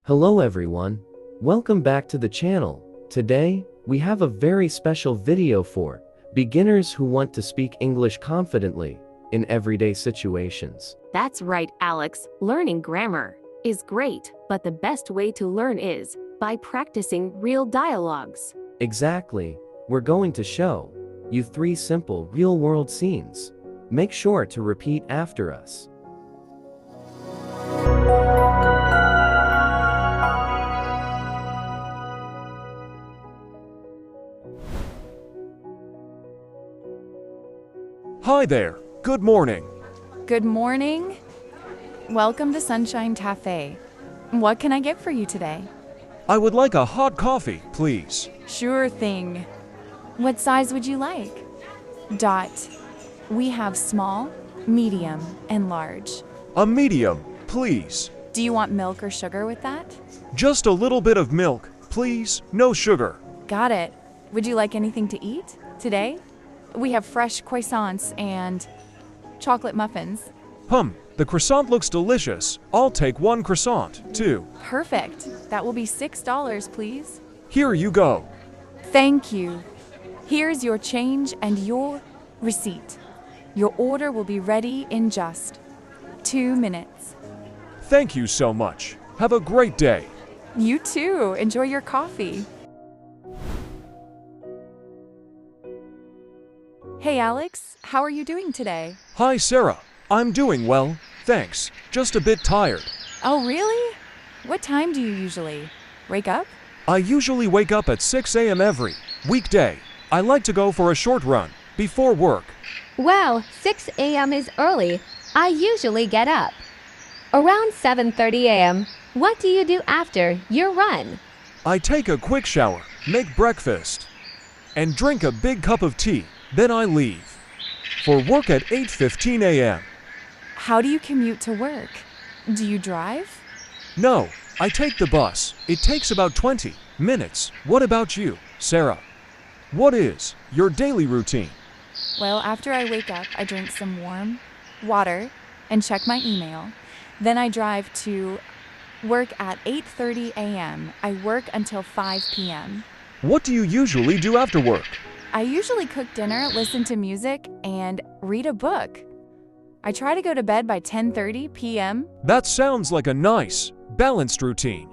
Hello everyone. Welcome back to the channel. Today, we have a very special video for beginners who want to speak English confidently in everyday situations. That's right, Alex. Learning grammar is great, but the best way to learn is by practicing real dialogues. Exactly. We're going to show you 3 simple real-world scenes. Make sure to repeat after us. Hi there. Good morning. Good morning. Welcome to Sunshine Cafe. What can I get for you today? I would like a hot coffee, please. Sure thing. What size would you like? Dot. We have small, medium, and large. A medium, please. Do you want milk or sugar with that? Just a little bit of milk, please. No sugar. Got it. Would you like anything to eat today? We have fresh croissants and chocolate muffins. The croissant looks delicious. I'll take 1 croissant, too. Perfect. That will be $6, please. Here you go. Thank you. Here's your change and your receipt. Your order will be ready in just 2 minutes. Thank you so much. Have a great day. You too. Enjoy your coffee. Hey Alex, how are you doing today? Hi, Sarah. I'm doing well, thanks. Just a bit tired. Oh really? What time do you usually wake up? I usually wake up at 6 a.m. every weekday. I like to go for a short run before work. Well, 6 a.m. is early. I usually get up around 7:30 a.m. What do you do after your run? I take a quick shower, make breakfast, and drink a big cup of tea. Then I leave for work at 8:15 a.m. How do you commute to work? Do you drive? No, I take the bus. It takes about 20 minutes. What about you, Sarah? What is your daily routine? Well, after I wake up, I drink some warm water and check my email. Then I drive to work at 8:30 a.m. I work until 5 p.m. What do you usually do after work? I usually cook dinner, listen to music, and read a book. I try to go to bed by 10:30 p.m. That sounds like a nice, balanced routine.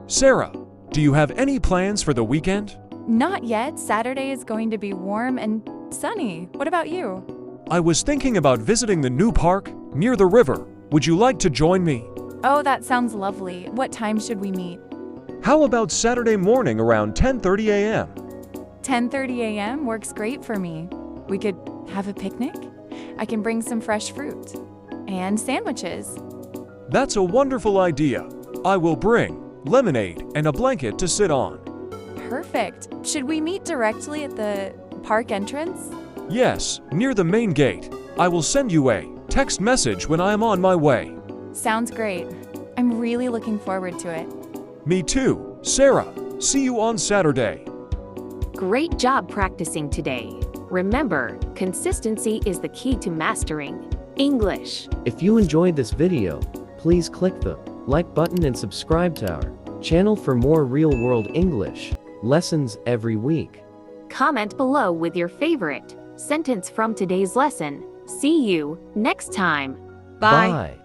Sarah, do you have any plans for the weekend? Not yet. Saturday is going to be warm and sunny. What about you? I was thinking about visiting the new park near the river. Would you like to join me? Oh, that sounds lovely. What time should we meet? How about Saturday morning around 10:30 a.m.? 10:30 a.m. works great for me. We could have a picnic. I can bring some fresh fruit and sandwiches. That's a wonderful idea. I will bring lemonade and a blanket to sit on. Perfect. Should we meet directly at the park entrance? Yes, near the main gate. I will send you a text message when I am on my way. Sounds great. I'm really looking forward to it. Me too, Sarah. See you on Saturday. Great job practicing today. Remember, consistency is the key to mastering English. If you enjoyed this video, please click the like button and subscribe to our channel for more real-world English lessons every week. Comment below with your favorite sentence from today's lesson. See you next time. Bye. Bye.